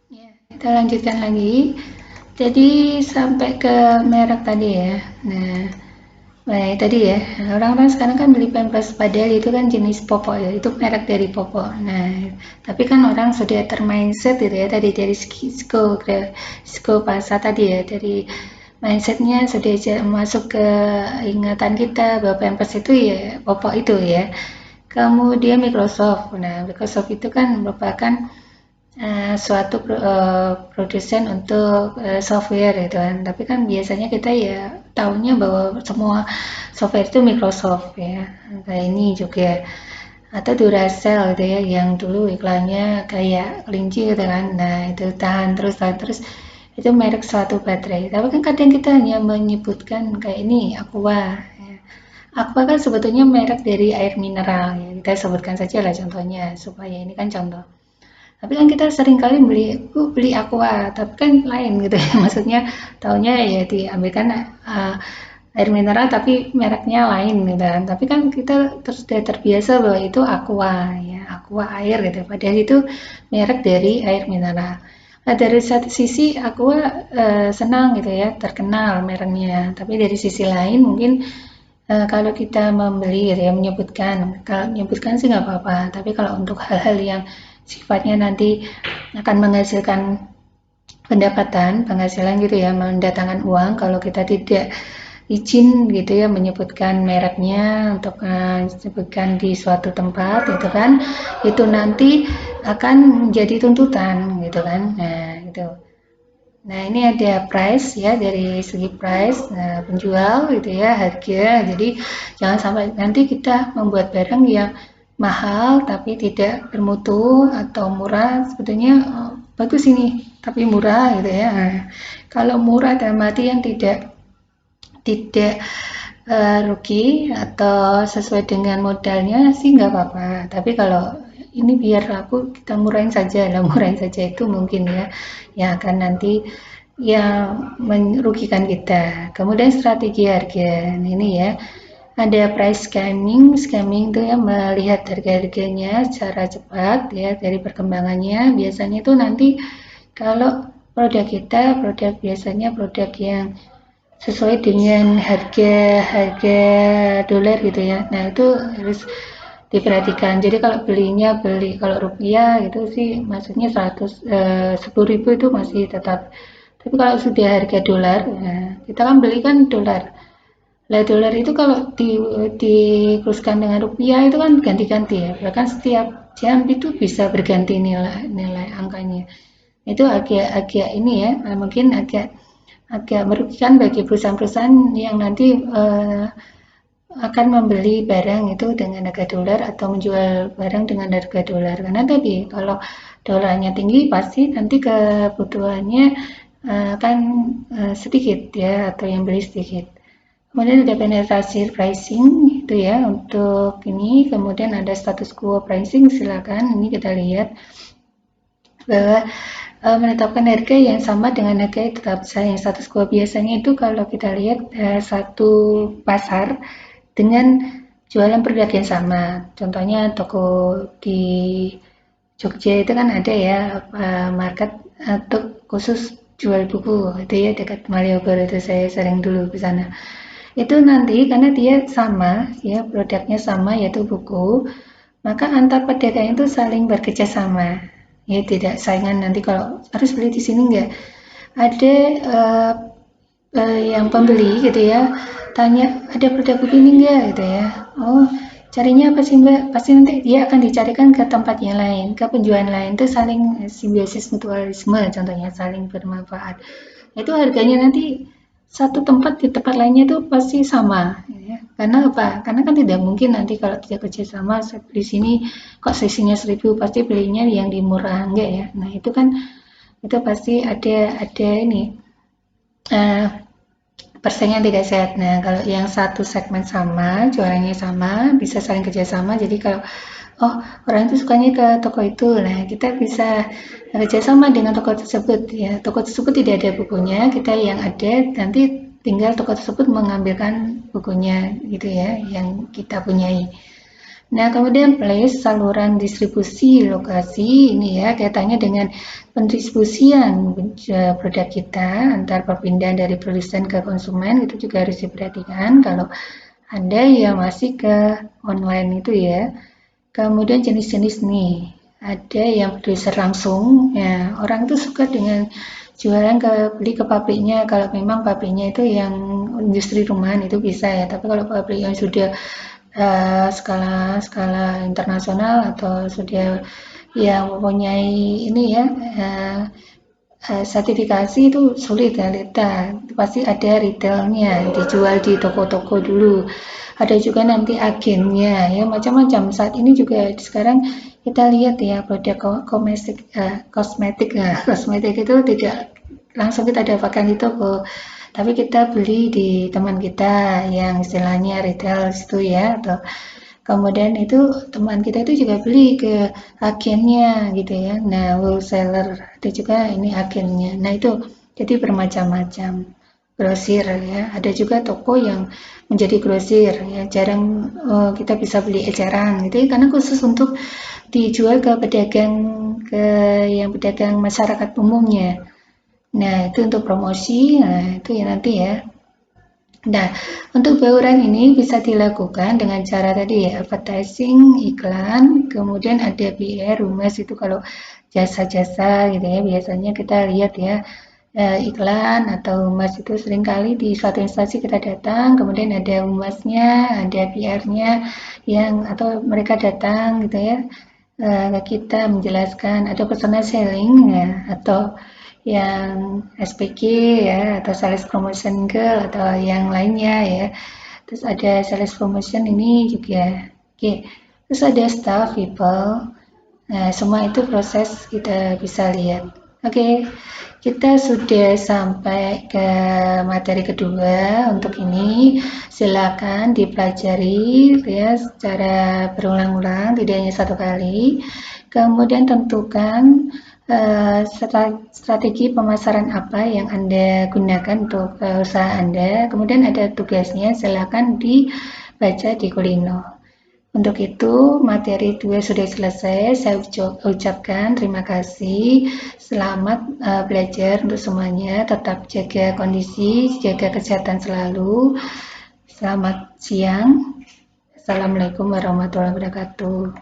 Ya, kita lanjutkan lagi. Jadi sampai ke merek tadi ya. Nah, baik tadi ya. Orang-orang sekarang kan beli Pampers padahal itu kan jenis popok ya. Itu merek dari popok. Nah, tapi kan orang sudah termindset gitu ya tadi dari sko pasar tadi ya dari mindsetnya sudah masuk ke ingatan kita bahwa Pampers itu ya popok itu ya. Kemudian Microsoft. Nah, Microsoft itu kan merupakan suatu produsen untuk software gitu kan. Tapi kan biasanya kita ya tahunya bahwa semua software itu Microsoft ya. Kayak ini juga atau Duracell gitu ya yang dulu iklannya kayak kelinci gitu kan. Nah, itu tahan terus itu merek suatu baterai. Tapi kan kadang kita hanya menyebutkan kayak ini Aqua ya. Aqua kan sebetulnya merek dari air mineral ya. Kita sebutkan saja lah contohnya supaya ini kan contoh. Tapi kan kita sering kali beli Aqua, tapi kan lain gitu ya. Maksudnya taunya ya diambilkan air mineral tapi mereknya lain gitu kan. Tapi kan kita terus sudah terbiasa bahwa itu Aqua ya, Aqua air gitu. Padahal itu merek dari air mineral. Nah, dari satu sisi Aqua senang gitu ya, terkenal mereknya. Tapi dari sisi lain mungkin kalau kita membeli gitu ya kalau menyebutkan sih nggak apa-apa. Tapi kalau untuk hal-hal yang sifatnya nanti akan menghasilkan pendapatan, penghasilan gitu ya, mendatangkan uang kalau kita tidak izin gitu ya menyebutkan mereknya untuk disebutkan di suatu tempat gitu kan, itu nanti akan menjadi tuntutan gitu kan. Nah, itu. Nah, ini ada price ya, dari segi price, nah, penjual gitu ya, harga. Jadi jangan sampai nanti kita membuat barang yang mahal tapi tidak bermutu atau murah. Sebetulnya bagus ini, tapi murah gitu ya. Nah, kalau murah dalam arti yang tidak tidak rugi atau sesuai dengan modalnya sih nggak apa-apa. Tapi kalau ini biar aku kita murahin saja lah, murahin saja itu mungkin ya yang akan nanti yang merugikan kita. Kemudian strategi harga. Nah, ini ya. Ada price scamming. Scamming itu ya melihat harga-harganya secara cepat ya dari perkembangannya. Biasanya itu nanti kalau produk kita produk biasanya produk yang sesuai dengan harga-harga dolar gitu ya. Nah, itu harus diperhatikan. Jadi kalau beli kalau rupiah itu sih maksudnya 10.000 itu masih tetap. Tapi kalau sudah harga dolar, nah, kita kan beli kan dolar. Lah dolar itu kalau dikuruskan dengan rupiah itu kan ganti-ganti ya. Bahkan setiap jam itu bisa berganti nilai angkanya. Itu agak ini ya, mungkin agak agak merugikan bagi perusahaan-perusahaan yang nanti akan membeli barang itu dengan harga dolar atau menjual barang dengan harga dolar. Karena tadi kalau dolarnya tinggi pasti nanti kebutuhannya akan sedikit ya atau yang beli sedikit. Kemudian ada penetrasi pricing itu ya untuk ini, kemudian ada status quo pricing, silakan ini kita lihat bahwa menetapkan harga yang sama dengan harga yang tetap yang status quo. Biasanya itu kalau kita lihat satu pasar dengan jualan produk yang sama. Contohnya toko di Jogja itu kan ada ya market untuk khusus jual buku itu ya dekat Malioboro itu saya sering dulu ke sana. Itu nanti karena dia sama ya produknya sama yaitu buku, maka antar pedagang itu saling bekerja sama. Ya tidak saingan nanti kalau harus beli di sini enggak. Ada yang pembeli gitu ya tanya ada produk begini enggak gitu ya, oh carinya apa sih mbak, pasti nanti dia akan dicarikan ke tempat yang lain, ke penjualan lain, itu saling simbiosis mutualisme, contohnya saling bermanfaat. Itu harganya nanti satu tempat di tempat lainnya itu pasti sama ya. Karena apa, karena kan tidak mungkin nanti kalau tidak kerjasama di sini kok seisinya 1.000 pasti belinya yang di murah enggak ya. Nah itu kan itu pasti ada ini uh, persaingan tidak sehat. Nah, kalau yang satu segmen sama, jualannya sama, bisa saling kerjasama. Jadi kalau oh orang itu sukanya ke toko itu, nah kita bisa kerjasama dengan toko tersebut. Ya, toko tersebut tidak ada bukunya, kita yang ada nanti tinggal toko tersebut mengambilkan bukunya gitu ya, yang kita punyai. Nah, kemudian place saluran distribusi lokasi ini ya kaitannya dengan pendistribusian produk kita antar perpindahan dari produsen ke konsumen itu juga harus diperhatikan kalau ada yang masih ke online itu ya. Kemudian jenis-jenis nih, ada yang produser langsung, ya orang tuh suka dengan jualan beli ke pabriknya. Kalau memang pabriknya itu yang industri rumahan itu bisa ya. Tapi kalau pabrik yang sudah skala skala internasional atau sudah yang mempunyai ini ya sertifikasi itu sulit ya Lita, pasti ada retailnya dijual di toko-toko dulu, ada juga nanti agennya ya macam-macam. Saat ini juga sekarang kita lihat ya produk kosmetik ya kosmetik itu tidak langsung kita dapatkan di toko, tapi kita beli di teman kita yang istilahnya retail itu ya, atau kemudian itu teman kita itu juga beli ke agennya gitu ya. Nah, wholesaler itu juga ini agennya. Nah, itu jadi bermacam-macam. Grosir ya. Ada juga toko yang menjadi grosir ya. Jarang kita bisa beli eceran gitu ya, karena khusus untuk dijual ke pedagang yang pedagang masyarakat umumnya. Nah, itu untuk promosi. Nah, itu ya nanti ya. Nah, untuk bauran ini bisa dilakukan dengan cara tadi ya, advertising, iklan, kemudian ada PR, humas itu kalau jasa-jasa gitu ya, biasanya kita lihat ya, iklan atau humas itu seringkali di suatu instansi kita datang, kemudian ada humasnya, ada PR-nya yang atau mereka datang gitu ya, kita menjelaskan ada personal selling ya, atau yang SPG ya atau sales promotion girl atau yang lainnya ya. Terus ada sales promotion ini juga. Oke. Terus ada staff people. Nah, semua itu proses kita bisa lihat. Oke. Kita sudah sampai ke materi kedua untuk ini. Silakan dipelajari ya secara berulang-ulang, tidak hanya satu kali. Kemudian tentukan strategi pemasaran apa yang Anda gunakan untuk usaha Anda. Kemudian ada tugasnya, silakan dibaca di Kulino. Untuk itu, materi 2 sudah selesai. Saya ucapkan terima kasih. Selamat belajar untuk semuanya. Tetap jaga kondisi, jaga kesehatan selalu. Selamat siang. Assalamualaikum warahmatullahi wabarakatuh.